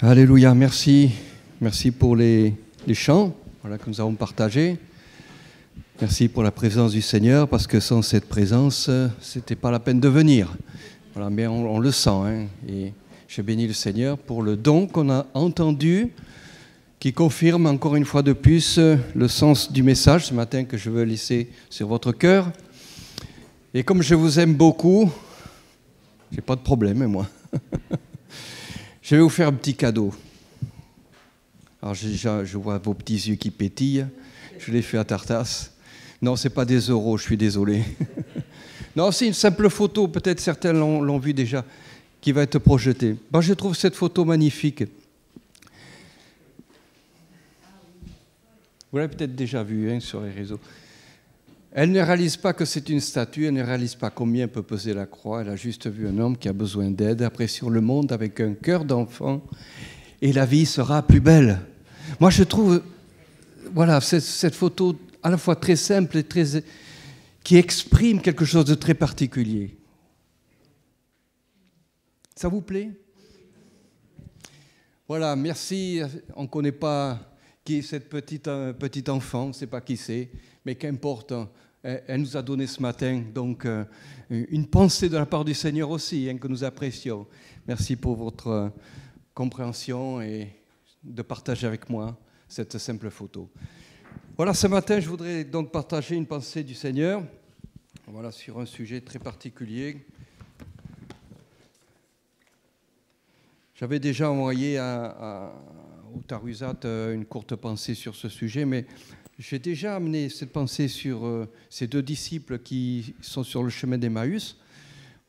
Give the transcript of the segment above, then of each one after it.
Alléluia, merci. Merci pour les chants que nous avons partagés. Merci pour la présence du Seigneur, parce que sans cette présence, ce n'était pas la peine de venir. Voilà, mais on le sent. Hein, et je bénis le Seigneur pour le don qu'on a entendu, qui confirme encore une fois de plus le sens du message ce matin que je veux laisser sur votre cœur. Et comme je vous aime beaucoup, j'ai pas de problème, moi. Je vais vous faire un petit cadeau. Alors je vois vos petits yeux qui pétillent. Je les fais à Tartas. Non, ce n'est pas des euros, je suis désolé. Non, c'est une simple photo, peut-être certains l'ont vu déjà, qui va être projetée. Moi, je trouve cette photo magnifique. Vous l'avez peut-être déjà vue sur les réseaux. Elle ne réalise pas que c'est une statue, elle ne réalise pas combien peut peser la croix. Elle a juste vu un homme qui a besoin d'aide, après sur le monde avec un cœur d'enfant, et la vie sera plus belle. Moi, je trouve, voilà, cette photo à la fois très simple et qui exprime quelque chose de très particulier. Ça vous plaît? Voilà, merci. On ne connaît pas qui est cette petite enfant, on ne sait pas qui c'est, mais qu'importe. Elle nous a donné ce matin donc une pensée de la part du Seigneur aussi, que nous apprécions. Merci pour votre compréhension et de partager avec moi cette simple photo. Voilà, ce matin, je voudrais donc partager une pensée du Seigneur, voilà, sur un sujet très particulier. J'avais déjà envoyé au Tarusat une courte pensée sur ce sujet, mais j'ai déjà amené cette pensée sur ces deux disciples qui sont sur le chemin d'Emmaüs.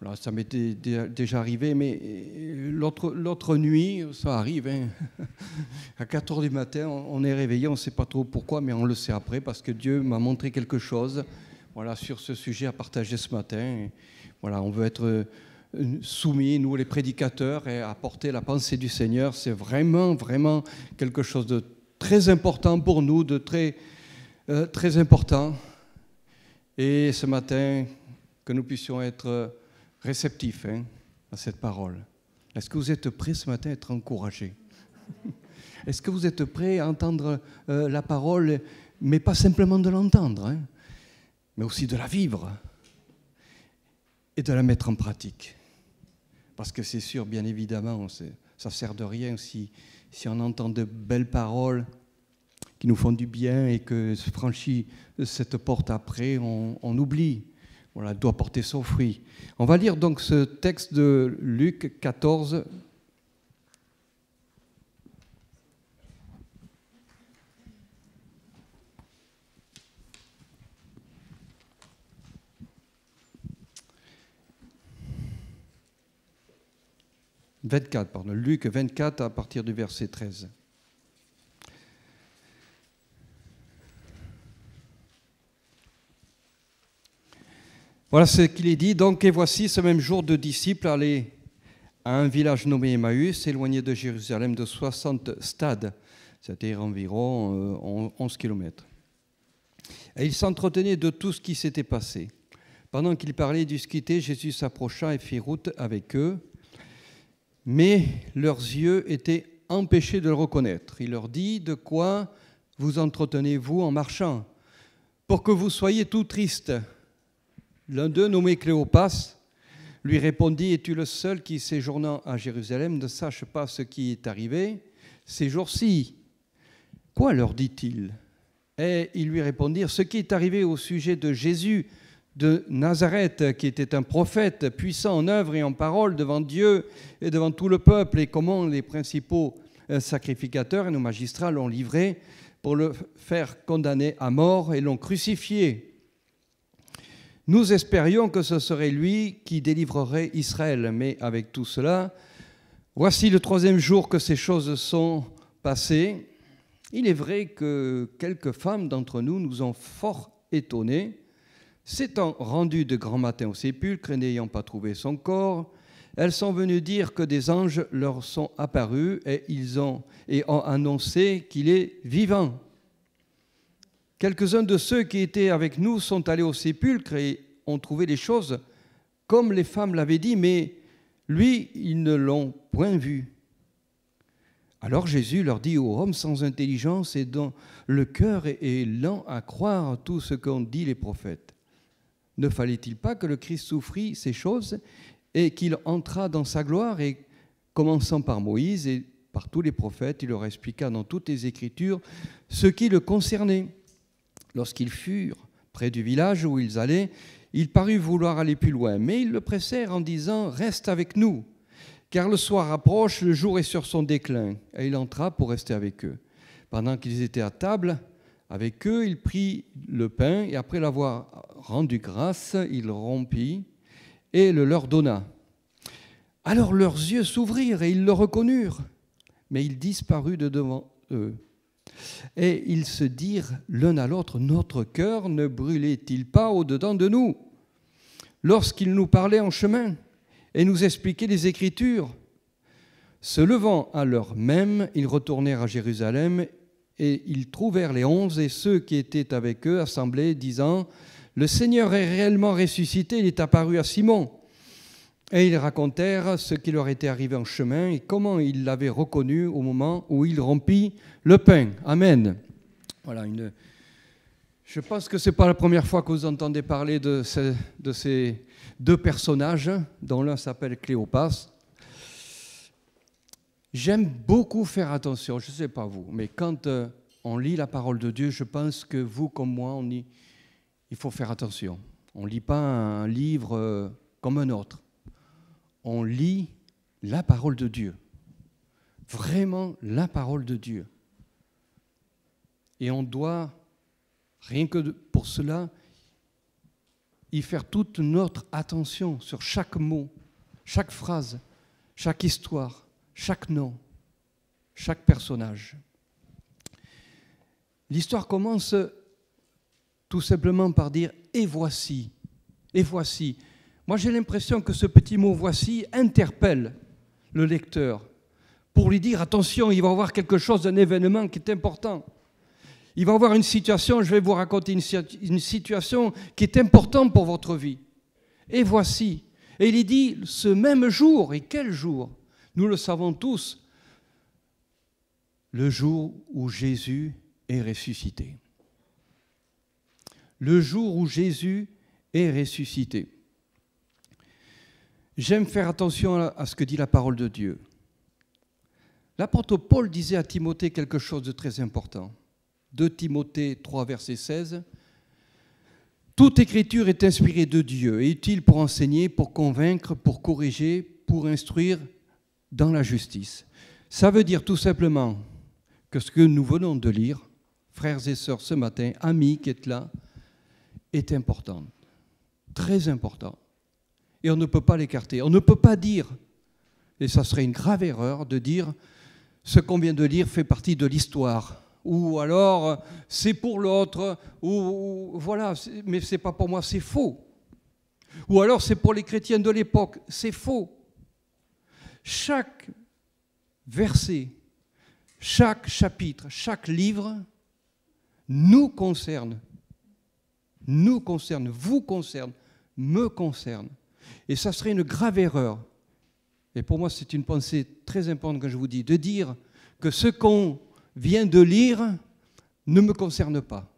Voilà, ça m'était déjà arrivé, mais l'autre nuit, ça arrive. Hein. À 4 h du matin, on est réveillé, on ne sait pas trop pourquoi, mais on le sait après, parce que Dieu m'a montré quelque chose, voilà, sur ce sujet à partager ce matin. Et voilà, on veut être soumis, nous les prédicateurs, et apporter la pensée du Seigneur. C'est vraiment, vraiment quelque chose de très important pour nous, de très important. Et ce matin, que nous puissions être réceptifs à cette parole. Est-ce que vous êtes prêts ce matin à être encouragés? Est-ce que vous êtes prêts à entendre la parole, mais pas simplement de l'entendre, mais aussi de la vivre et de la mettre en pratique? Parce que c'est sûr, bien évidemment, ça ne sert de rien si on entend de belles paroles qui nous font du bien et que franchit cette porte après, on oublie. Voilà, elle doit porter son fruit. On va lire donc ce texte de Luc 14. Luc 24 à partir du verset 13. Voilà ce qu'il est dit. Donc, et voici ce même jour, 2 disciples allaient à un village nommé Emmaüs, éloigné de Jérusalem de 60 stades, c'est-à-dire environ 11 kilomètres. Et ils s'entretenaient de tout ce qui s'était passé. Pendant qu'ils parlaient et discutaient, Jésus s'approcha et fit route avec eux. Mais leurs yeux étaient empêchés de le reconnaître. Il leur dit: de quoi vous entretenez-vous en marchant, pour que vous soyez tout tristes? L'un d'eux, nommé Cléopas, lui répondit: es-tu le seul qui, séjournant à Jérusalem, ne sache pas ce qui est arrivé ces jours-ci? Quoi, leur dit-il? Et ils lui répondirent: ce qui est arrivé au sujet de Jésus de Nazareth, qui était un prophète puissant en œuvre et en parole devant Dieu et devant tout le peuple, et comment les principaux sacrificateurs et nos magistrats l'ont livré pour le faire condamner à mort et l'ont crucifié. Nous espérions que ce serait lui qui délivrerait Israël, mais avec tout cela, voici le 3e jour que ces choses sont passées. Il est vrai que quelques femmes d'entre nous ont fort étonnés. S'étant rendues de grand matin au sépulcre et n'ayant pas trouvé son corps, elles sont venues dire que des anges leur sont apparus et ont annoncé qu'il est vivant. Quelques-uns de ceux qui étaient avec nous sont allés au sépulcre et ont trouvé les choses comme les femmes l'avaient dit, mais lui, ils ne l'ont point vu. Alors Jésus leur dit aux hommes sans intelligence et dont le cœur est lent à croire tout ce qu'ont dit les prophètes. Ne fallait-il pas que le Christ souffrit ces choses et qu'il entrât dans sa gloire? Et commençant par Moïse et par tous les prophètes, il leur expliqua dans toutes les Écritures ce qui le concernait. Lorsqu'ils furent près du village où ils allaient, il parut vouloir aller plus loin, mais ils le pressèrent en disant « Reste avec nous ». Car le soir approche, le jour est sur son déclin. Et il entra pour rester avec eux. Pendant qu'ils étaient à table avec eux, il prit le pain et après l'avoir rendu grâce, il rompit et le leur donna. Alors leurs yeux s'ouvrirent et ils le reconnurent, mais il disparut de devant eux. Et ils se dirent l'un à l'autre, notre cœur ne brûlait-il pas au-dedans de nous lorsqu'il nous parlait en chemin et nous expliquait les Écritures? Se levant à l'heure même, ils retournèrent à Jérusalem et ils trouvèrent les 11 et ceux qui étaient avec eux assemblés, disant « Le Seigneur est réellement ressuscité, il est apparu à Simon ». Et ils racontèrent ce qui leur était arrivé en chemin et comment ils l'avaient reconnu au moment où il rompit le pain. Amen. Voilà, je pense que ce n'est pas la première fois que vous entendez parler de ces deux personnages, dont l'un s'appelle Cléopas. J'aime beaucoup faire attention, je ne sais pas vous, mais quand on lit la parole de Dieu, je pense que vous comme moi, il faut faire attention. On ne lit pas un livre comme un autre. On lit la parole de Dieu. Vraiment la parole de Dieu. Et on doit, rien que pour cela, y faire toute notre attention sur chaque mot, chaque phrase, chaque histoire, chaque nom, chaque personnage. L'histoire commence tout simplement par dire « et voici ». Et voici. Moi, j'ai l'impression que ce petit mot « voici » interpelle le lecteur pour lui dire « attention, il va y avoir quelque chose, un événement qui est important ». Il va y avoir une situation, je vais vous raconter une situation qui est importante pour votre vie. Et voici. Et il est dit ce même jour, et quel jour? Nous le savons tous, le jour où Jésus est ressuscité. Le jour où Jésus est ressuscité. J'aime faire attention à ce que dit la parole de Dieu. L'apôtre Paul disait à Timothée quelque chose de très important. 2 Timothée 3, verset 16. « Toute écriture est inspirée de Dieu et utile pour enseigner, pour convaincre, pour corriger, pour instruire dans la justice. » Ça veut dire tout simplement que ce que nous venons de lire, frères et sœurs ce matin, amis qui êtes là, est important, très important. Et on ne peut pas l'écarter. On ne peut pas dire, et ça serait une grave erreur, de dire ce qu'on vient de lire fait partie de l'histoire. Ou alors c'est pour l'autre, ou voilà, mais c'est pas pour moi, c'est faux. Ou alors c'est pour les chrétiens de l'époque, c'est faux. Chaque verset, chaque chapitre, chaque livre nous concerne, vous concerne, me concerne. Et ça serait une grave erreur. Et pour moi, c'est une pensée très importante que je vous dis, de dire que ce qu'on vient de lire ne me concerne pas.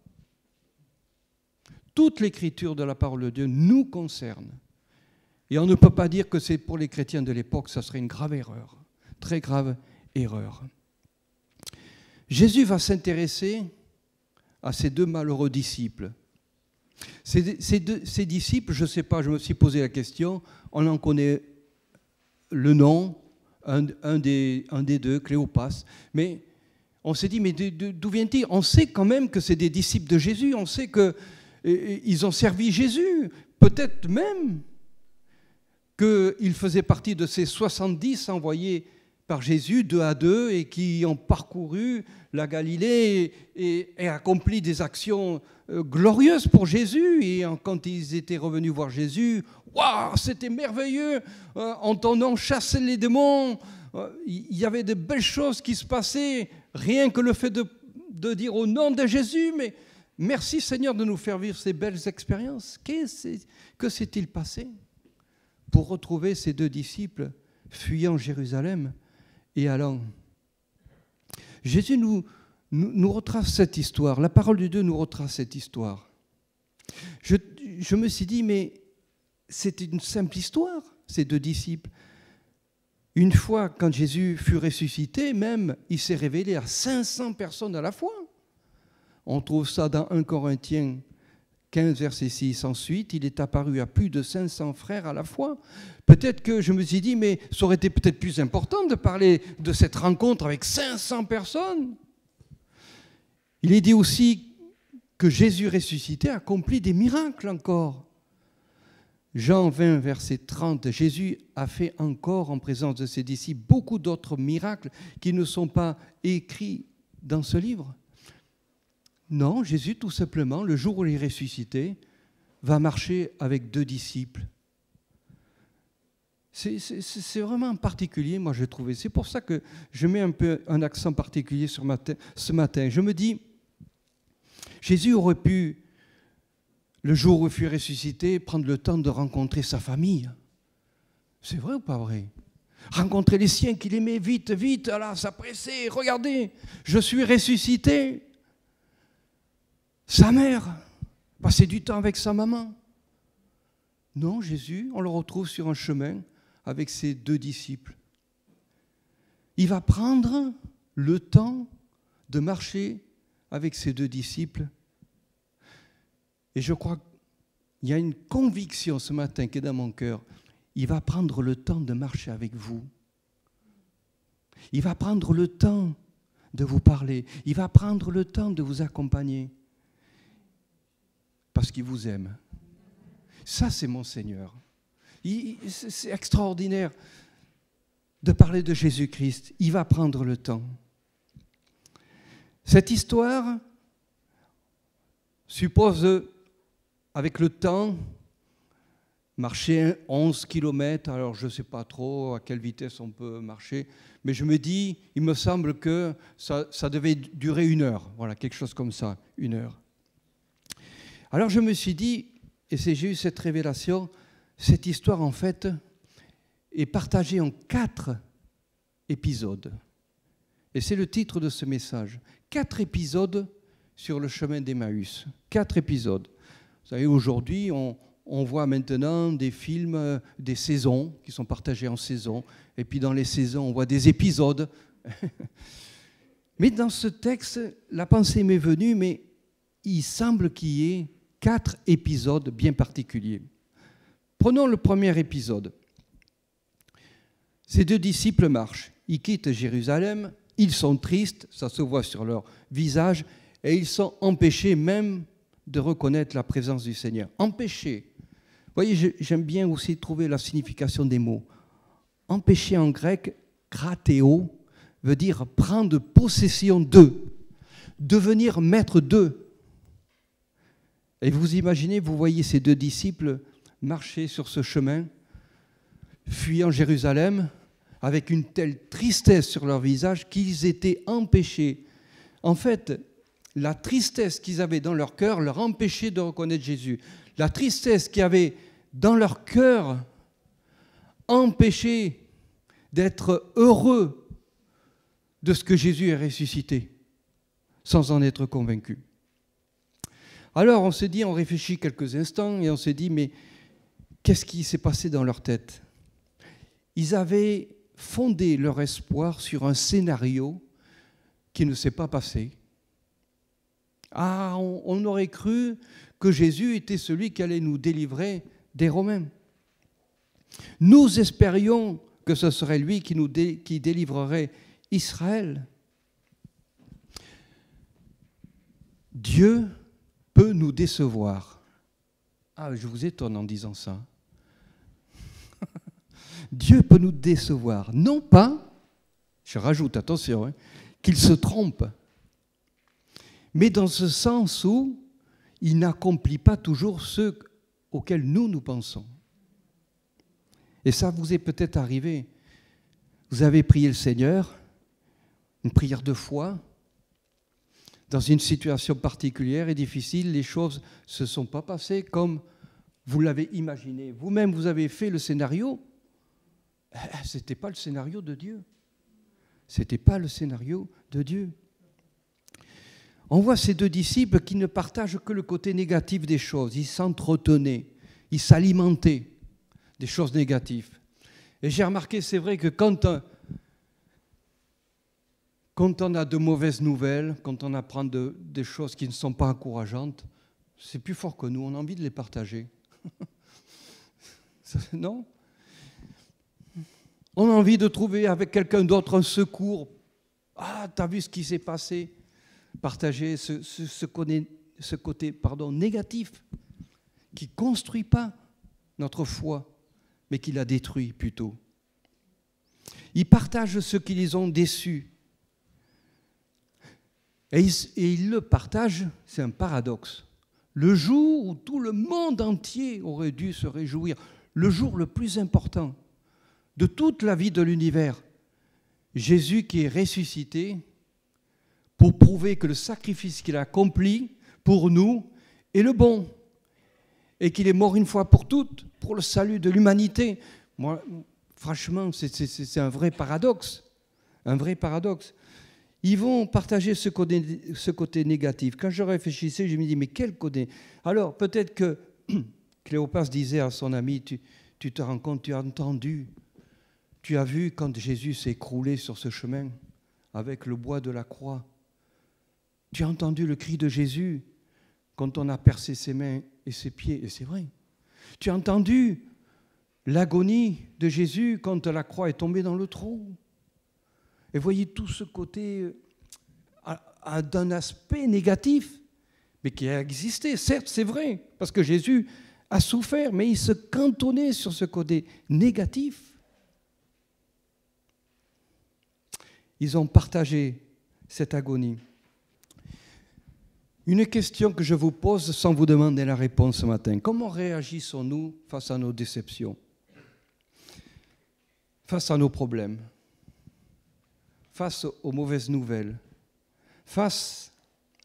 Toute l'écriture de la parole de Dieu nous concerne. Et on ne peut pas dire que c'est pour les chrétiens de l'époque, ça serait une grave erreur, très grave erreur. Jésus va s'intéresser à ces deux malheureux disciples. Ces disciples, je ne sais pas, je me suis posé la question, on en connaît le nom, un des deux, Cléopas, mais on s'est dit, mais d'où vient-il? On sait quand même que c'est des disciples de Jésus, on sait qu'ils ont servi Jésus, peut-être même qu'ils faisaient partie de ces 70 envoyés par Jésus, 2 à 2, et qui ont parcouru la Galilée et accompli des actions glorieuses pour Jésus. Et quand ils étaient revenus voir Jésus, waouh, c'était merveilleux, en ton nom, chasser les démons. Il y avait de belles choses qui se passaient, rien que le fait de dire au nom de Jésus, mais merci Seigneur de nous faire vivre ces belles expériences. Que s'est-il passé pour retrouver ces deux disciples fuyant Jérusalem et allant Jésus nous retrace cette histoire. La parole de Dieu nous retrace cette histoire. Je me suis dit, mais c'était une simple histoire, ces deux disciples. Une fois, quand Jésus fut ressuscité, même, il s'est révélé à 500 personnes à la fois. On trouve ça dans 1 Corinthiens 15, verset 6. Ensuite, il est apparu à plus de 500 frères à la fois. Peut-être que je me suis dit, mais ça aurait été peut-être plus important de parler de cette rencontre avec 500 personnes. Il est dit aussi que Jésus ressuscité accomplit des miracles encore. Jean 20, verset 30, Jésus a fait encore en présence de ses disciples beaucoup d'autres miracles qui ne sont pas écrits dans ce livre. Non, Jésus, tout simplement, le jour où il est ressuscité, va marcher avec 2 disciples. C'est vraiment particulier, moi, j'ai trouvé. C'est pour ça que je mets un peu un accent particulier sur ce matin. Je me dis, Jésus aurait pu, le jour où il fut ressuscité, prendre le temps de rencontrer sa famille. C'est vrai ou pas vrai? Rencontrer les siens qu'il aimait, vite, vite, là, s'appresser, regardez, je suis ressuscité. Sa mère, passer du temps avec sa maman. Non, Jésus, on le retrouve sur un chemin avec ses 2 disciples. Il va prendre le temps de marcher avec ses 2 disciples. Et je crois qu'il y a une conviction ce matin qui est dans mon cœur. Il va prendre le temps de marcher avec vous. Il va prendre le temps de vous parler. Il va prendre le temps de vous accompagner. Parce qu'il vous aime. Ça, c'est mon Seigneur. C'est extraordinaire de parler de Jésus-Christ. Il va prendre le temps. Cette histoire suppose, avec le temps, marcher 11 km. Alors, je ne sais pas trop à quelle vitesse on peut marcher, mais je me dis, il me semble que ça devait durer 1 heure. Voilà, quelque chose comme ça, 1 heure. Alors je me suis dit, et j'ai eu cette révélation, cette histoire en fait est partagée en 4 épisodes. Et c'est le titre de ce message. 4 épisodes sur le chemin d'Emmaüs. 4 épisodes. Vous savez, aujourd'hui, on voit maintenant des films, des saisons qui sont partagées en saisons. Et puis dans les saisons, on voit des épisodes. Mais dans ce texte, la pensée m'est venue, mais il semble qu'il y ait 4 épisodes bien particuliers. Prenons le premier épisode. Ces 2 disciples marchent. Ils quittent Jérusalem. Ils sont tristes, ça se voit sur leur visage, et ils sont empêchés même de reconnaître la présence du Seigneur. Empêchés. Vous voyez, j'aime bien aussi trouver la signification des mots. Empêcher en grec, krateo, veut dire prendre possession d'eux, devenir maître d'eux. Et vous imaginez, vous voyez ces 2 disciples marcher sur ce chemin, fuyant Jérusalem, avec une telle tristesse sur leur visage qu'ils étaient empêchés. En fait, la tristesse qu'ils avaient dans leur cœur leur empêchait de reconnaître Jésus. La tristesse qu'ils avaient dans leur cœur empêchait d'être heureux de ce que Jésus est ressuscité, sans en être convaincus. Alors on s'est dit, on réfléchit quelques instants et on s'est dit, mais qu'est-ce qui s'est passé dans leur tête? Ils avaient fondé leur espoir sur un scénario qui ne s'est pas passé. Ah, on aurait cru que Jésus était celui qui allait nous délivrer des Romains. Nous espérions que ce serait lui qui délivrerait Israël. Dieu peut nous décevoir. Ah, je vous étonne en disant ça. Dieu peut nous décevoir. Non pas, je rajoute, attention, qu'il se trompe, mais dans ce sens où il n'accomplit pas toujours ce auquel nous pensons. Et ça vous est peut-être arrivé. Vous avez prié le Seigneur, une prière de foi, dans une situation particulière et difficile, les choses ne se sont pas passées comme vous l'avez imaginé. Vous-même, vous avez fait le scénario. Ce n'était pas le scénario de Dieu. Ce n'était pas le scénario de Dieu. On voit ces deux disciples qui ne partagent que le côté négatif des choses. Ils s'entretenaient, ils s'alimentaient des choses négatives. Et j'ai remarqué, c'est vrai que quand on a de mauvaises nouvelles, quand on apprend des choses qui ne sont pas encourageantes, c'est plus fort que nous, on a envie de les partager. Non ? On a envie de trouver avec quelqu'un d'autre un secours. Ah, t'as vu ce qui s'est passé ? Partager ce côté négatif qui ne construit pas notre foi, mais qui la détruit plutôt. Ils partagent ceux qui les ont déçus. Et ils le partagent, c'est un paradoxe. Le jour où tout le monde entier aurait dû se réjouir, le jour le plus important de toute la vie de l'univers, Jésus qui est ressuscité pour prouver que le sacrifice qu'il a accompli pour nous est le bon et qu'il est mort une fois pour toutes pour le salut de l'humanité. Moi, franchement, c'est un vrai paradoxe. Un vrai paradoxe. Ils vont partager ce côté négatif. Quand je réfléchissais, je me dis, mais quel côté ? Alors, peut-être que Cléopas disait à son ami, tu te rends compte, tu as entendu, tu as vu quand Jésus s'est écroulé sur ce chemin avec le bois de la croix. Tu as entendu le cri de Jésus quand on a percé ses mains et ses pieds, et c'est vrai. Tu as entendu l'agonie de Jésus quand la croix est tombée dans le trou. Et voyez tout ce côté d'un aspect négatif, mais qui a existé. Certes, c'est vrai, parce que Jésus a souffert, mais il se cantonnait sur ce côté négatif. Ils ont partagé cette agonie. Une question que je vous pose sans vous demander la réponse ce matin. Comment réagissons-nous face à nos déceptions, face à nos problèmes, face aux mauvaises nouvelles, face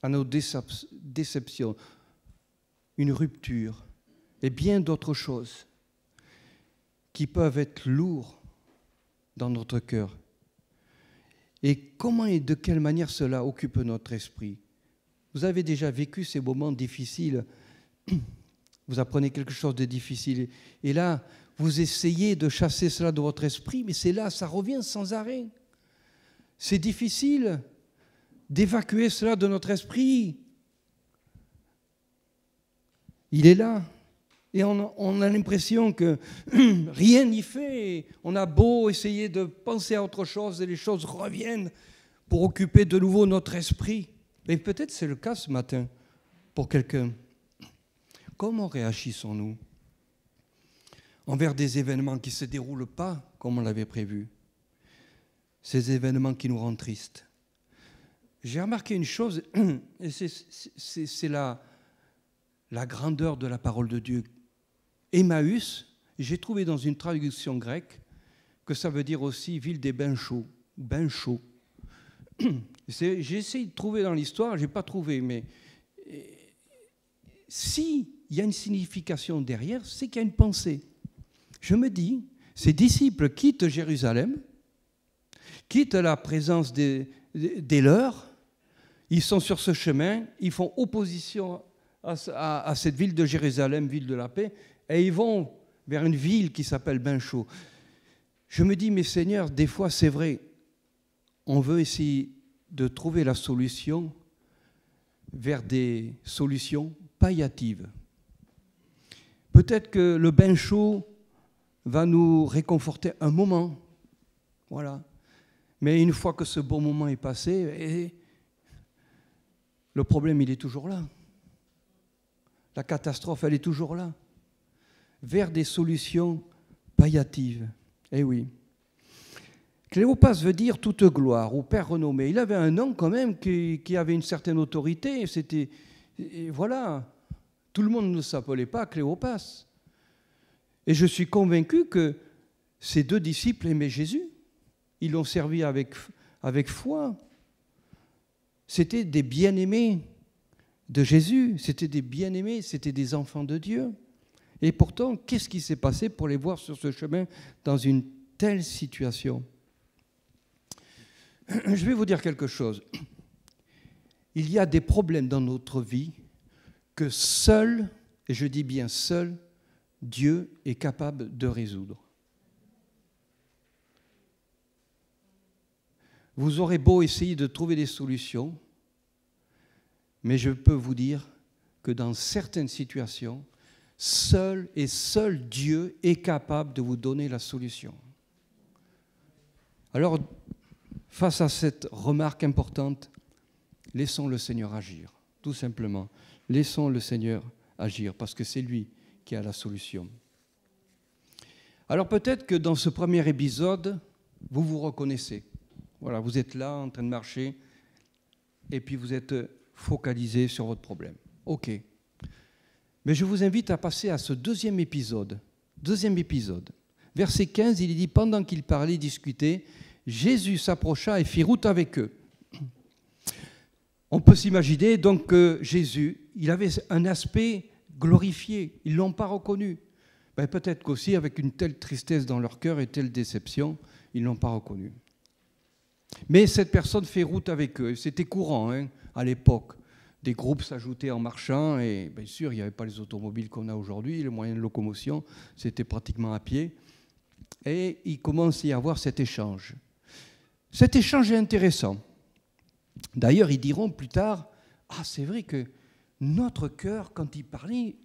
à nos déceptions, une rupture et bien d'autres choses qui peuvent être lourds dans notre cœur? Et comment et de quelle manière cela occupe notre esprit? Vous avez déjà vécu ces moments difficiles, vous apprenez quelque chose de difficile, et là, vous essayez de chasser cela de votre esprit, mais c'est là, ça revient sans arrêt. C'est difficile d'évacuer cela de notre esprit. Il est là. Et on a l'impression que rien n'y fait. On a beau essayer de penser à autre chose et les choses reviennent pour occuper de nouveau notre esprit. Et peut-être c'est le cas ce matin pour quelqu'un. Comment réagissons-nous envers des événements qui ne se déroulent pas comme on l'avait prévu? Ces événements qui nous rendent tristes. J'ai remarqué une chose, et c'est la grandeur de la parole de Dieu. Emmaüs, j'ai trouvé dans une traduction grecque que ça veut dire aussi ville des bains chauds, bains chauds. J'ai essayé de trouver dans l'histoire, je n'ai pas trouvé, mais s'il y a une signification derrière, c'est qu'il y a une pensée. Je me dis, ces disciples quittent Jérusalem, quittent la présence des leurs, ils sont sur ce chemin, ils font opposition à cette ville de Jérusalem, ville de la paix, et ils vont vers une ville qui s'appelle Bain-Chaud. Je me dis, mais Seigneur, des fois c'est vrai, on veut essayer de trouver la solution vers des solutions palliatives. Peut-être que le bain chaud va nous réconforter un moment, voilà. Mais une fois que ce bon moment est passé, le problème, il est toujours là. La catastrophe, elle est toujours là. Vers des solutions palliatives. Eh oui. Cléopas veut dire toute gloire ou père renommé. Il avait un nom quand même qui avait une certaine autorité. Voilà, tout le monde ne s'appelait pas Cléopas. Et je suis convaincu que ces deux disciples aimaient Jésus. Ils l'ont servi avec foi. C'était des bien-aimés de Jésus. C'était des bien-aimés, c'était des enfants de Dieu. Et pourtant, qu'est-ce qui s'est passé pour les voir sur ce chemin dans une telle situation ? je vais vous dire quelque chose. Il y a des problèmes dans notre vie que seul, et je dis bien seul, Dieu est capable de résoudre. Vous aurez beau essayer de trouver des solutions, mais je peux vous dire que dans certaines situations, seul Dieu est capable de vous donner la solution. Alors, face à cette remarque importante, laissons le Seigneur agir, tout simplement. Laissons le Seigneur agir, parce que c'est lui qui a la solution. Alors peut-être que dans ce premier épisode, vous vous reconnaissez. Voilà, vous êtes là en train de marcher, et puis vous êtes focalisé sur votre problème. OK. Mais je vous invite à passer à ce deuxième épisode. Verset 15, il est dit, pendant qu'il parlait, discutait, Jésus s'approcha et fit route avec eux. On peut s'imaginer donc que Jésus, il avait un aspect glorifié. Ils ne l'ont pas reconnu. Ben, peut-être qu'aussi, avec une telle tristesse dans leur cœur et telle déception, ils ne l'ont pas reconnu. Mais cette personne fait route avec eux. C'était courant à l'époque. Des groupes s'ajoutaient en marchant et bien sûr, il n'y avait pas les automobiles qu'on a aujourd'hui, les moyens de locomotion, c'était pratiquement à pied. Et il commence à y avoir cet échange. Cet échange est intéressant. D'ailleurs, ils diront plus tard, « Ah, c'est vrai que notre cœur, quand il parlait,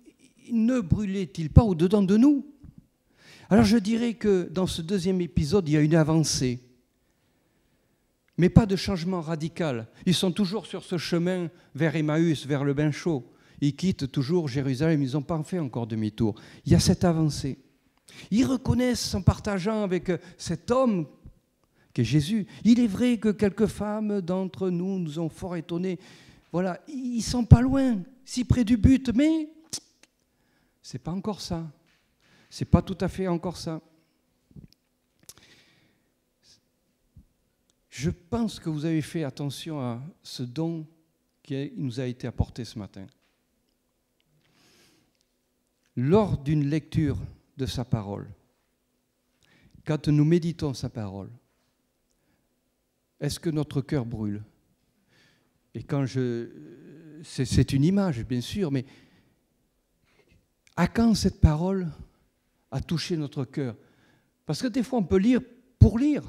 ne brûlait-il pas au-dedans de nous ?» Alors je dirais que dans ce deuxième épisode, il y a une avancée. Mais pas de changement radical. Ils sont toujours sur ce chemin vers Emmaüs, vers le bain chaud. Ils quittent toujours Jérusalem, ils n'ont pas fait encore demi-tour. Il y a cette avancée. Ils reconnaissent en partageant avec cet homme qui est Jésus. Il est vrai que quelques femmes d'entre nous nous ont fort étonnés. Voilà, ils ne sont pas loin, si près du but, mais ce n'est pas encore ça. Ce n'est pas tout à fait encore ça. Je pense que vous avez fait attention à ce don qui nous a été apporté ce matin. Lors d'une lecture de sa parole, quand nous méditons sa parole, est-ce que notre cœur brûle? Et quand c'est une image, bien sûr, mais à quand cette parole a touché notre cœur? Parce que des fois, on peut lire pour lire.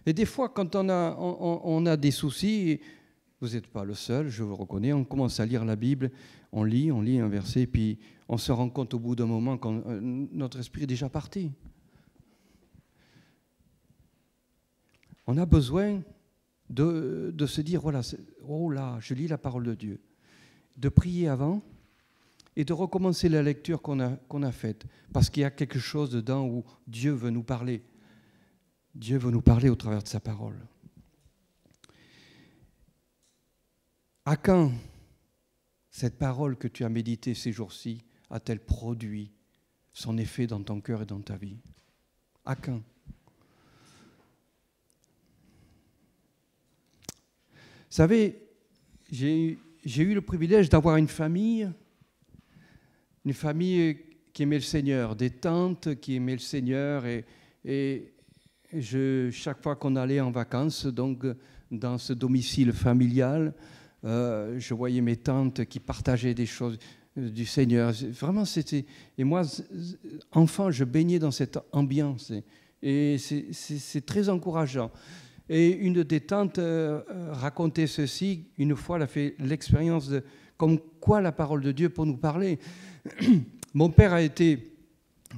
Et des fois, quand on a des soucis, vous n'êtes pas le seul, je vous reconnais, on commence à lire la Bible, on lit un verset, puis on se rend compte au bout d'un moment que notre esprit est déjà parti. On a besoin de se dire, voilà, oh là, je lis la parole de Dieu, de prier avant et de recommencer la lecture qu'on a faite, parce qu'il y a quelque chose dedans où Dieu veut nous parler. Dieu veut nous parler au travers de sa parole. À quand cette parole que tu as méditée ces jours-ci a-t-elle produit son effet dans ton cœur et dans ta vie? À quand? Vous savez, j'ai eu le privilège d'avoir une famille qui aimait le Seigneur, des tantes qui aimaient le Seigneur et chaque fois qu'on allait en vacances, donc dans ce domicile familial, je voyais mes tantes qui partageaient des choses du Seigneur. Vraiment, c'était... Et moi, enfant, je baignais dans cette ambiance. Et c'est très encourageant. Et une des tantes racontait ceci. Une fois, elle a fait l'expérience de comme quoi la parole de Dieu pour nous parler. Mon père a été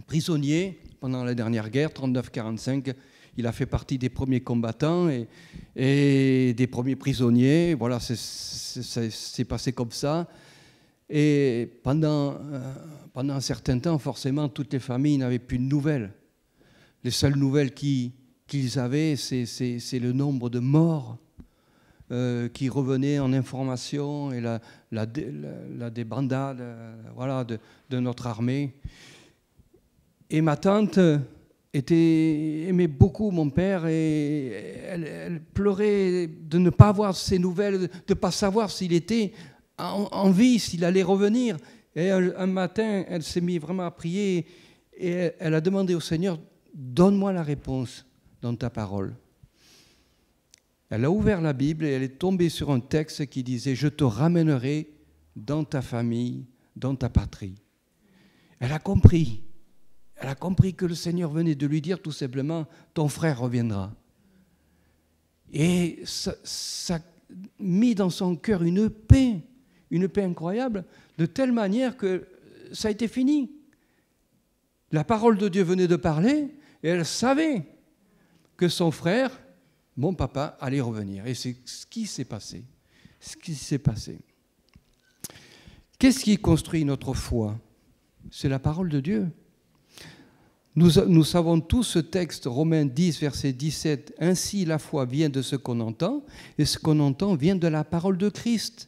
prisonnier pendant la dernière guerre, 39-45. Il a fait partie des premiers combattants et des premiers prisonniers. Voilà, c'est passé comme ça. Et pendant un certain temps, forcément, toutes les familles n'avaient plus de nouvelles. Les seules nouvelles qu'ils avaient, c'est le nombre de morts qui revenaient en information et la débandade voilà, de notre armée. Et ma tante aimait beaucoup mon père et elle pleurait de ne pas avoir ces nouvelles, de ne pas savoir s'il était en vie, s'il allait revenir. Et un matin, elle s'est mise vraiment à prier et elle a demandé au Seigneur, donne-moi la réponse dans ta parole. Elle a ouvert la Bible et elle est tombée sur un texte qui disait « Je te ramènerai dans ta famille, dans ta patrie ». Elle a compris. Elle a compris que le Seigneur venait de lui dire tout simplement « Ton frère reviendra ». Et ça a mis dans son cœur une paix incroyable, de telle manière que ça a été fini. La parole de Dieu venait de parler et elle savait que son frère, mon papa, allait revenir. Et c'est ce qui s'est passé. Ce qui s'est passé. Qu'est-ce qui construit notre foi? C'est la parole de Dieu. Nous savons tous ce texte, Romains 10, verset 17. « Ainsi, la foi vient de ce qu'on entend, et ce qu'on entend vient de la parole de Christ. »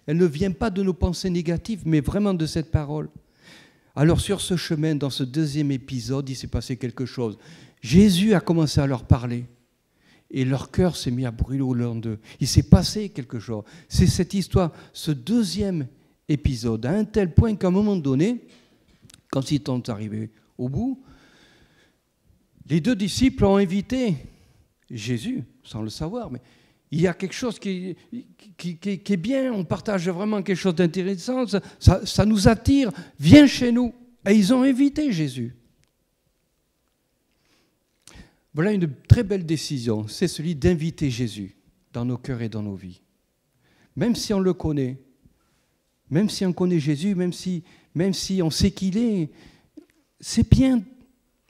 Elle ne vient pas de nos pensées négatives, mais vraiment de cette parole. Alors, sur ce chemin, dans ce deuxième épisode, il s'est passé quelque chose. Jésus a commencé à leur parler, et leur cœur s'est mis à brûler au long d'eux. Il s'est passé quelque chose. C'est cette histoire, ce deuxième épisode, à un tel point qu'à un moment donné, quand ils sont arrivés au bout, les deux disciples ont invité Jésus, sans le savoir, mais il y a quelque chose qui est bien, on partage vraiment quelque chose d'intéressant, ça nous attire, viens chez nous. Et ils ont invité Jésus. Voilà une très belle décision, c'est celui d'inviter Jésus dans nos cœurs et dans nos vies. Même si on le connaît, même si on connaît Jésus, même si on sait qui il est, c'est bien,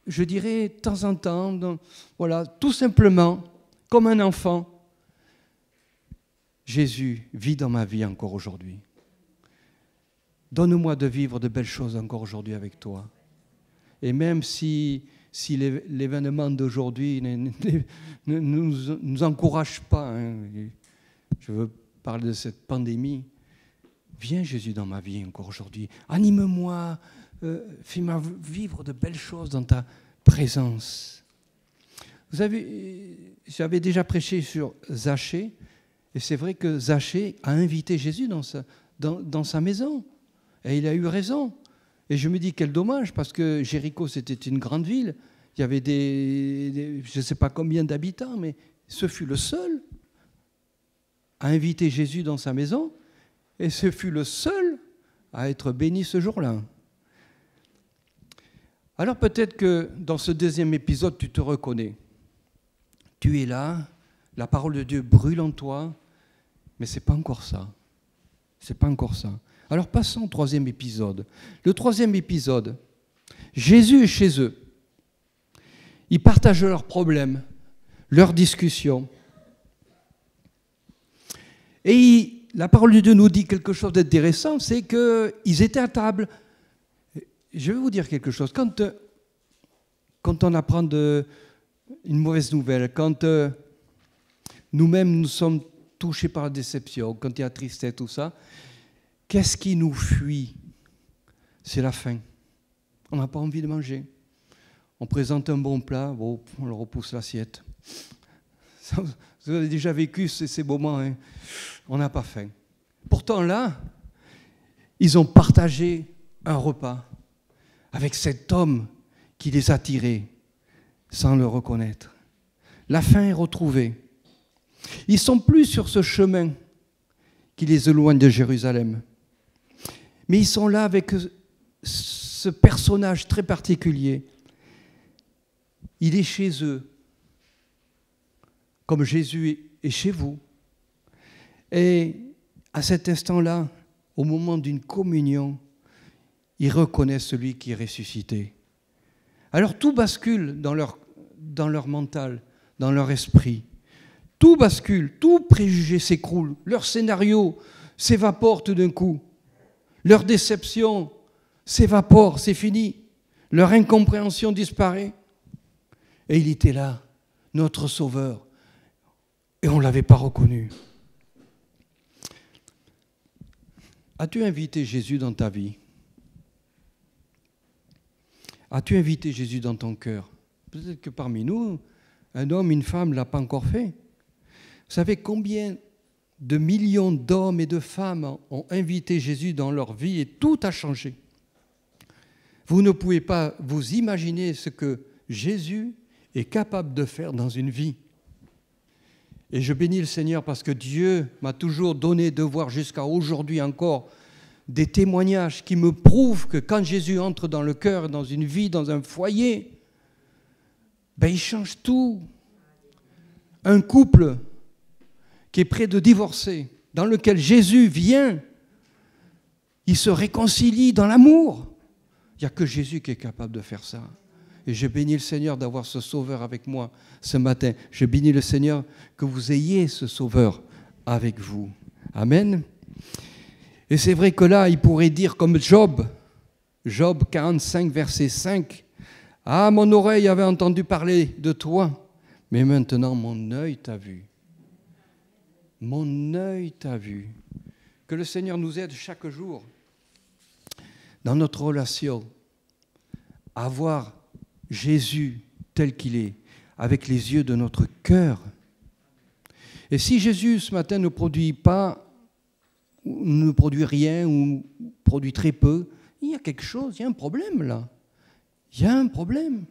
je dirais, de temps en temps, voilà, tout simplement, comme un enfant, Jésus, vis dans ma vie encore aujourd'hui. Donne-moi de vivre de belles choses encore aujourd'hui avec toi. Et même si l'événement d'aujourd'hui ne nous encourage pas, hein, je veux parler de cette pandémie, viens Jésus dans ma vie encore aujourd'hui. Anime-moi, fais-moi vivre de belles choses dans ta présence. Vous savez, j'avais déjà prêché sur Zachée, et c'est vrai que Zachée a invité Jésus dans sa maison. Et il a eu raison. Et je me dis, quel dommage, parce que Jéricho, c'était une grande ville. Il y avait je ne sais pas combien d'habitants, mais ce fut le seul à inviter Jésus dans sa maison. Et ce fut le seul à être béni ce jour-là. Alors peut-être que dans ce deuxième épisode, tu te reconnais. Tu es là, la parole de Dieu brûle en toi, mais ce n'est pas encore ça. C'est pas encore ça. Alors passons au troisième épisode. Le troisième épisode, Jésus est chez eux. Ils partagent leurs problèmes, leurs discussions. Et la parole de Dieu nous dit quelque chose d'intéressant, c'est qu'ils étaient à table. Je vais vous dire quelque chose. Quand on apprend une mauvaise nouvelle, quand nous-mêmes nous sommes touchés par la déception, quand il y a tristesse, tout ça, qu'est-ce qui nous fuit? C'est la faim. On n'a pas envie de manger. On présente un bon plat, bon, on leur repousse l'assiette. Vous avez déjà vécu ces moments, hein? On n'a pas faim. Pourtant là, ils ont partagé un repas avec cet homme qui les a tirés sans le reconnaître. La faim est retrouvée. Ils ne sont plus sur ce chemin qui les éloigne de Jérusalem. Mais ils sont là avec ce personnage très particulier. Il est chez eux, comme Jésus est chez vous. Et à cet instant-là, au moment d'une communion, ils reconnaissent celui qui est ressuscité. Alors tout bascule dans leur mental, dans leur esprit. Tout bascule, tout préjugé s'écroule. Leur scénario s'évapore tout d'un coup. Leur déception s'évapore, c'est fini. Leur incompréhension disparaît. Et il était là, notre Sauveur. Et on ne l'avait pas reconnu. As-tu invité Jésus dans ta vie? As-tu invité Jésus dans ton cœur? Peut-être que parmi nous, un homme, une femme ne l'a pas encore fait. Vous savez combien de millions d'hommes et de femmes ont invité Jésus dans leur vie et tout a changé. Vous ne pouvez pas vous imaginer ce que Jésus est capable de faire dans une vie. Et je bénis le Seigneur parce que Dieu m'a toujours donné de voir jusqu'à aujourd'hui encore des témoignages qui me prouvent que quand Jésus entre dans le cœur, dans une vie, dans un foyer, ben il change tout. Un couple qui est près de divorcer, dans lequel Jésus vient, il se réconcilie dans l'amour. Il n'y a que Jésus qui est capable de faire ça. Et je bénis le Seigneur d'avoir ce Sauveur avec moi ce matin. Je bénis le Seigneur que vous ayez ce Sauveur avec vous. Amen. Et c'est vrai que là, il pourrait dire comme Job, Job 45, verset 5, « Ah, mon oreille avait entendu parler de toi, mais maintenant mon œil t'a vu. » Mon œil t'a vu. Que le Seigneur nous aide chaque jour dans notre relation à voir Jésus tel qu'il est, avec les yeux de notre cœur. Et si Jésus ce matin ne produit pas, ne produit rien ou produit très peu, il y a quelque chose, il y a un problème là. Il y a un problème.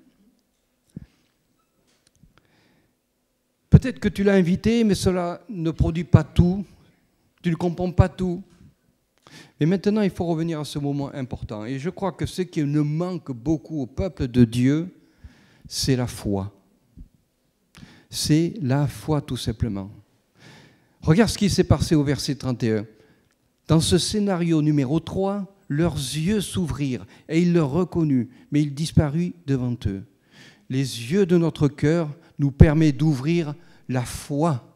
Peut-être que tu l'as invité, mais cela ne produit pas tout. Tu ne comprends pas tout. Mais maintenant, il faut revenir à ce moment important. Et je crois que ce qui ne manque beaucoup au peuple de Dieu, c'est la foi. C'est la foi, tout simplement. Regarde ce qui s'est passé au verset 31. Dans ce scénario numéro 3, leurs yeux s'ouvrirent et ils le reconnurent, mais il disparut devant eux. Les yeux de notre cœur nous permettent d'ouvrir la foi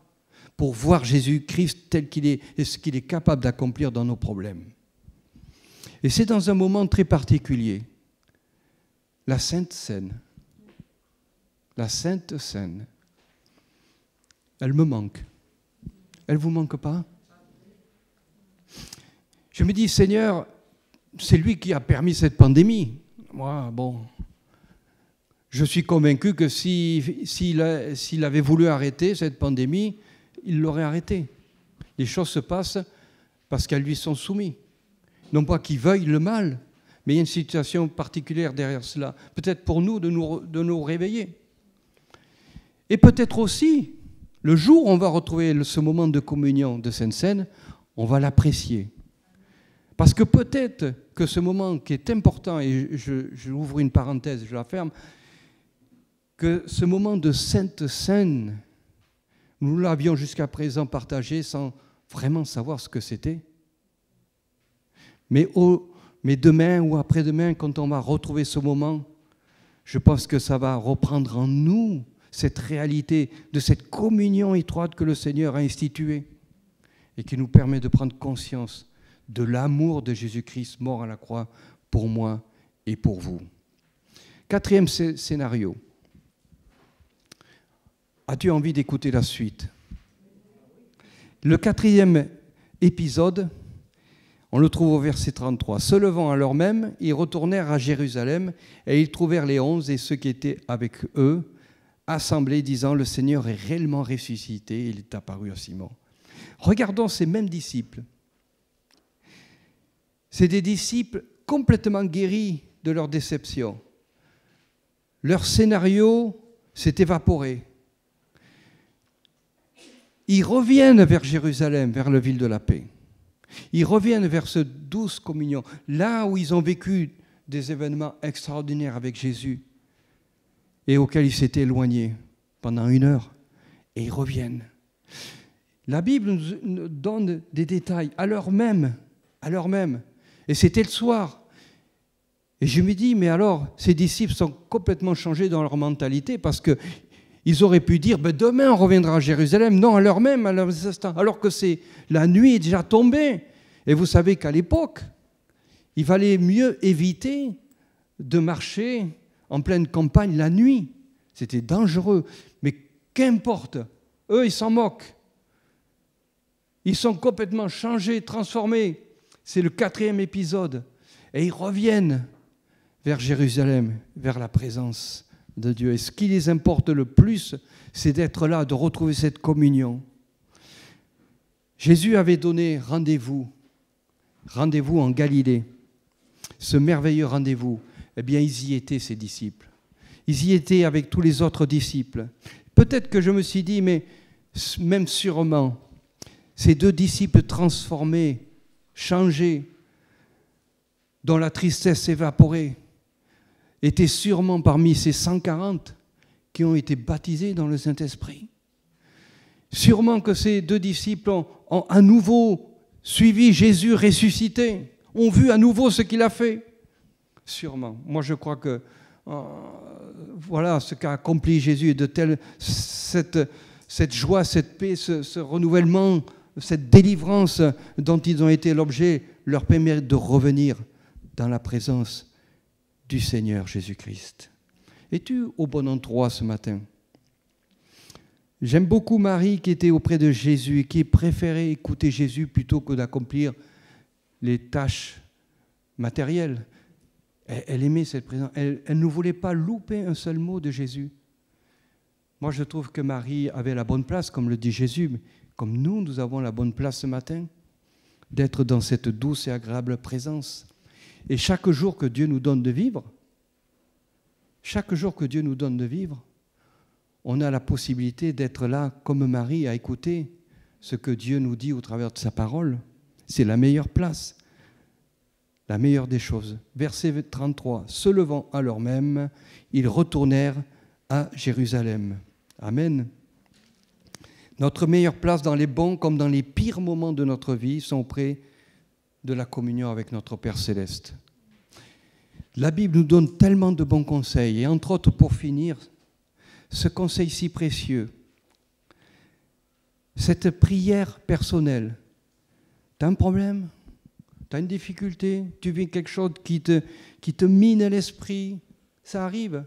pour voir Jésus-Christ tel qu'il est et ce qu'il est capable d'accomplir dans nos problèmes. Et c'est dans un moment très particulier, la Sainte Seine. La Sainte Seine. Elle me manque. Elle ne vous manque pas? Je me dis, Seigneur, c'est lui qui a permis cette pandémie. Moi, bon, je suis convaincu que s'il avait voulu arrêter cette pandémie, il l'aurait arrêtée. Les choses se passent parce qu'elles lui sont soumises. Non pas qu'il veuille le mal, mais il y a une situation particulière derrière cela. Peut-être pour nous de nous réveiller. Et peut-être aussi, le jour où on va retrouver ce moment de communion de Sainte Seine, on va l'apprécier. Parce que peut-être que ce moment qui est important, et je ouvre une parenthèse, je la ferme, que ce moment de Sainte Seine, nous l'avions jusqu'à présent partagé sans vraiment savoir ce que c'était. Mais demain ou après-demain, quand on va retrouver ce moment, je pense que ça va reprendre en nous cette réalité de cette communion étroite que le Seigneur a instituée et qui nous permet de prendre conscience de l'amour de Jésus-Christ mort à la croix pour moi et pour vous. Quatrième scénario. As-tu envie d'écouter la suite? Le quatrième épisode, on le trouve au verset 33. Se levant à l'heure même, ils retournèrent à Jérusalem et ils trouvèrent les 11 et ceux qui étaient avec eux assemblés, disant « Le Seigneur est réellement ressuscité, il est apparu à Simon. » Regardons ces mêmes disciples. C'est des disciples complètement guéris de leur déception. Leur scénario s'est évaporé. Ils reviennent vers Jérusalem, vers la ville de la paix. Ils reviennent vers cette douce communion, là où ils ont vécu des événements extraordinaires avec Jésus et auxquels ils s'étaient éloignés pendant 1 heure. Et ils reviennent. La Bible nous donne des détails à l'heure même. Et c'était le soir. Et je me dis, mais alors, ces disciples sont complètement changés dans leur mentalité parce qu'ils auraient pu dire, ben demain on reviendra à Jérusalem. Non, à l'heure même, à l'heure instant. Alors que la nuit est déjà tombée. Et vous savez qu'à l'époque, il valait mieux éviter de marcher en pleine campagne la nuit. C'était dangereux. Mais qu'importe, eux, ils s'en moquent. Ils sont complètement changés, transformés. C'est le 4e épisode. Et ils reviennent vers Jérusalem, vers la présence de Dieu. Et ce qui les importe le plus, c'est d'être là, de retrouver cette communion. Jésus avait donné rendez-vous en Galilée. Ce merveilleux rendez-vous, eh bien, ils y étaient, ces disciples. Ils y étaient avec tous les autres disciples. Peut-être que je me suis dit, mais même sûrement, ces 2 disciples transformés, changés, dont la tristesse s'évaporait, étaient sûrement parmi ces 140 qui ont été baptisés dans le Saint-Esprit. Sûrement que ces 2 disciples ont à nouveau suivi Jésus ressuscité, ont vu à nouveau ce qu'il a fait. Sûrement. Moi, je crois que voilà ce qu'a accompli Jésus, cette joie, cette paix, ce renouvellement, cette délivrance dont ils ont été l'objet, leur permet de revenir dans la présence du Seigneur Jésus-Christ. Es-tu au bon endroit ce matin? J'aime beaucoup Marie qui était auprès de Jésus et qui préférait écouter Jésus plutôt que d'accomplir les tâches matérielles. Elle aimait cette présence. Elle ne voulait pas louper un seul mot de Jésus. Moi, je trouve que Marie avait la bonne place, comme le dit Jésus, mais comme nous avons la bonne place ce matin, d'être dans cette douce et agréable présence. Et chaque jour que Dieu nous donne de vivre, on a la possibilité d'être là comme Marie à écouter ce que Dieu nous dit au travers de sa parole. C'est la meilleure place, la meilleure des choses. Verset 33, se levant à l'heure même, ils retournèrent à Jérusalem. Amen. Notre meilleure place dans les bons comme dans les pires moments de notre vie sont auprès de la communion avec notre Père Céleste. La Bible nous donne tellement de bons conseils, et entre autres, pour finir, ce conseil si précieux, cette prière personnelle. Tu as un problème, tu as une difficulté, tu vis quelque chose qui te mine l'esprit, ça arrive.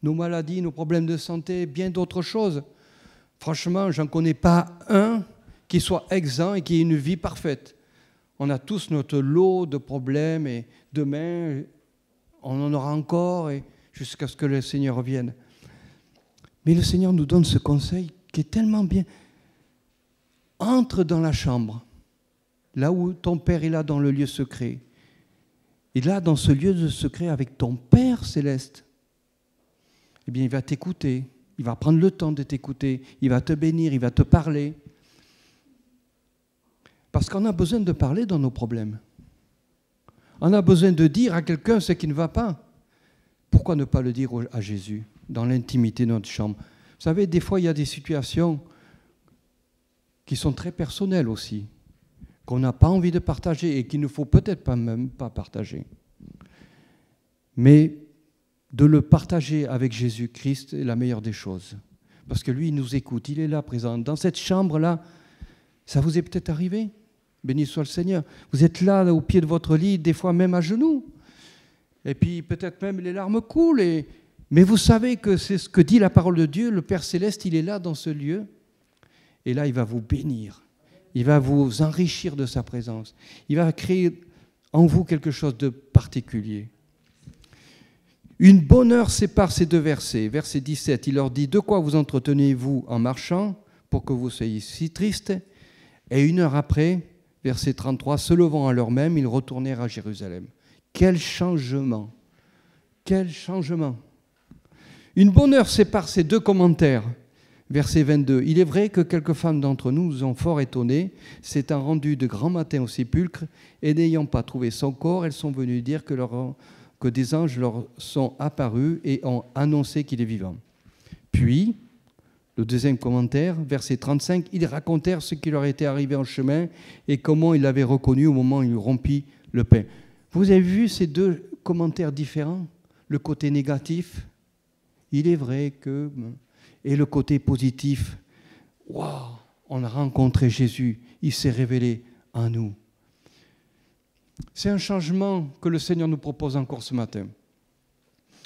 Nos maladies, nos problèmes de santé, bien d'autres choses. Franchement, je n'en connais pas un qui soit exempt et qui ait une vie parfaite. On a tous notre lot de problèmes et demain, on en aura encore et jusqu'à ce que le Seigneur revienne. Mais le Seigneur nous donne ce conseil qui est tellement bien. Entre dans la chambre, là où ton Père est là dans le lieu secret. Et là, dans ce lieu de secret, avec ton Père céleste, eh bien, il va t'écouter. Il va prendre le temps de t'écouter. Il va te bénir, il va te parler. Parce qu'on a besoin de parler dans nos problèmes. On a besoin de dire à quelqu'un ce qui ne va pas. Pourquoi ne pas le dire à Jésus, dans l'intimité de notre chambre? Vous savez, des fois, il y a des situations qui sont très personnelles aussi, qu'on n'a pas envie de partager et qu'il ne faut peut-être pas même pas partager. Mais de le partager avec Jésus-Christ est la meilleure des choses. Parce que lui, il nous écoute, il est là, présent. Dans cette chambre-là, ça vous est peut-être arrivé. Béni soit le Seigneur. Vous êtes là, au pied de votre lit, des fois même à genoux. Et puis peut-être même les larmes coulent. Mais vous savez que c'est ce que dit la parole de Dieu. Le Père Céleste, il est là dans ce lieu. Et là, il va vous bénir. Il va vous enrichir de sa présence. Il va créer en vous quelque chose de particulier. Une bonne heure sépare ces deux versets. Verset 17, il leur dit « De quoi vous entretenez-vous en marchant pour que vous soyez si tristes ?» Et 1 heure après, verset 33, se levant à l'heure même, ils retournèrent à Jérusalem. Quel changement! Quel changement! Une bonne heure sépare ces deux commentaires. Verset 22, il est vrai que quelques femmes d'entre nous nous ont fort étonnés, s'étant rendues de grand matin au sépulcre, et n'ayant pas trouvé son corps, elles sont venues dire que des anges leur sont apparus et ont annoncé qu'il est vivant. Puis, le deuxième commentaire, verset 35, ils racontèrent ce qui leur était arrivé en chemin et comment ils l'avaient reconnu au moment où il rompit le pain. Vous avez vu ces deux commentaires différents? Le côté négatif, il est vrai que... Et le côté positif, waouh, on a rencontré Jésus, il s'est révélé en nous. C'est un changement que le Seigneur nous propose encore ce matin.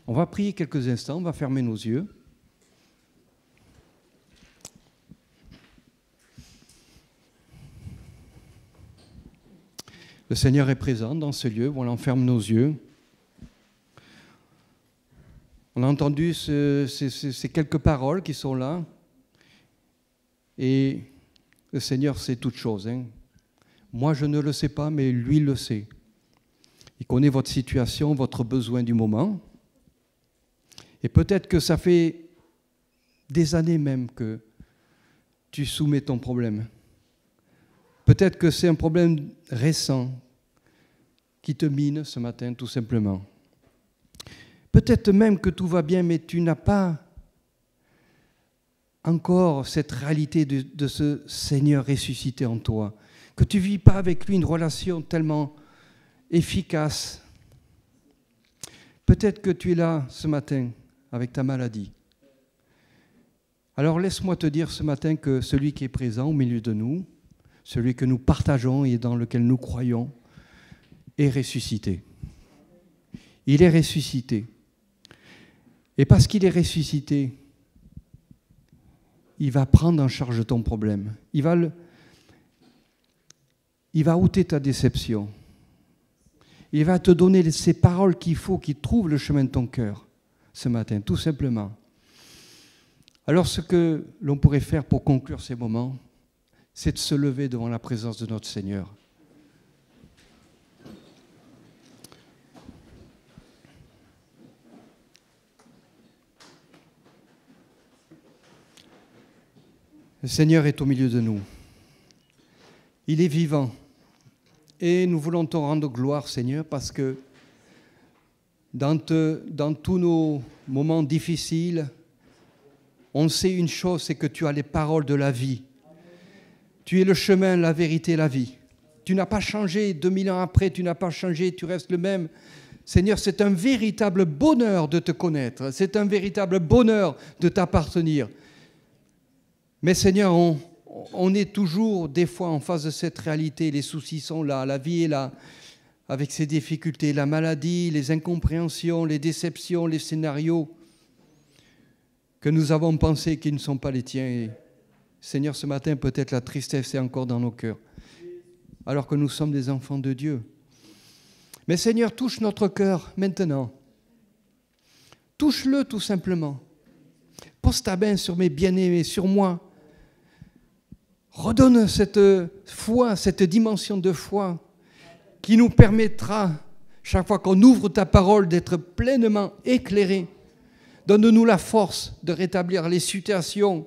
On va prier quelques instants, on va fermer nos yeux. Le Seigneur est présent dans ce lieu, voilà, on ferme nos yeux. On a entendu ces quelques paroles qui sont là. Et le Seigneur sait toutes choses. Hein. Moi, je ne le sais pas, mais lui le sait. Il connaît votre situation, votre besoin du moment. Et peut-être que ça fait des années même que tu soumets ton problème. Peut-être que c'est un problème récent qui te mine ce matin, tout simplement. Peut-être même que tout va bien, mais tu n'as pas encore cette réalité de ce Seigneur ressuscité en toi, que tu ne vis pas avec lui une relation tellement efficace. Peut-être que tu es là ce matin avec ta maladie. Alors laisse-moi te dire ce matin que celui qui est présent au milieu de nous, celui que nous partageons et dans lequel nous croyons, est ressuscité. Il est ressuscité. Et parce qu'il est ressuscité, il va prendre en charge ton problème. Il va ôter ta déception. Il va te donner ces paroles qu'il faut, qui trouvent le chemin de ton cœur ce matin, tout simplement. Alors ce que l'on pourrait faire pour conclure ces moments, c'est de se lever devant la présence de notre Seigneur. Le Seigneur est au milieu de nous. Il est vivant. Et nous voulons te rendre gloire, Seigneur, parce que dans tous nos moments difficiles, on sait une chose, c'est que tu as les paroles de la vie. Tu es le chemin, la vérité, la vie. Tu n'as pas changé 2000 ans après, tu n'as pas changé, tu restes le même. Seigneur, c'est un véritable bonheur de te connaître. C'est un véritable bonheur de t'appartenir. Mais Seigneur, on est toujours des fois en face de cette réalité. Les soucis sont là, la vie est là, avec ses difficultés, la maladie, les incompréhensions, les déceptions, les scénarios que nous avons pensés qui ne sont pas les tiens. Et Seigneur, ce matin, peut-être la tristesse est encore dans nos cœurs, alors que nous sommes des enfants de Dieu. Mais Seigneur, touche notre cœur maintenant. Touche-le tout simplement. Pose ta main sur mes bien-aimés, sur moi. Redonne cette foi, cette dimension de foi qui nous permettra, chaque fois qu'on ouvre ta parole, d'être pleinement éclairés. Donne-nous la force de rétablir les situations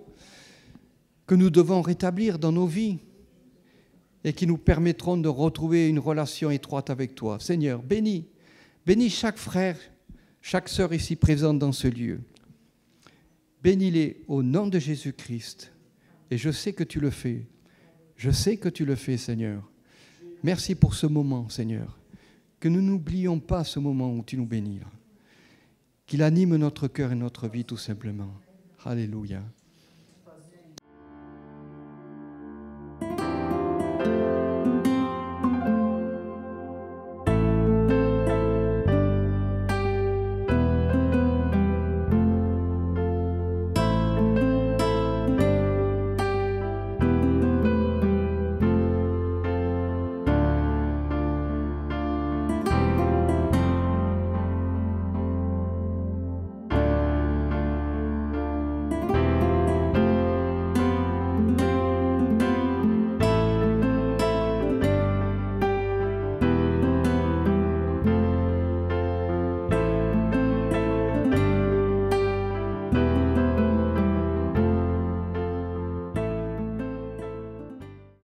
que nous devons rétablir dans nos vies et qui nous permettront de retrouver une relation étroite avec toi. Seigneur, bénis chaque frère, chaque sœur ici présente dans ce lieu. Bénis-les au nom de Jésus-Christ. Et je sais que tu le fais. Je sais que tu le fais, Seigneur. Merci pour ce moment, Seigneur. Que nous n'oublions pas ce moment où tu nous bénis. Qu'il anime notre cœur et notre vie, tout simplement. Alléluia.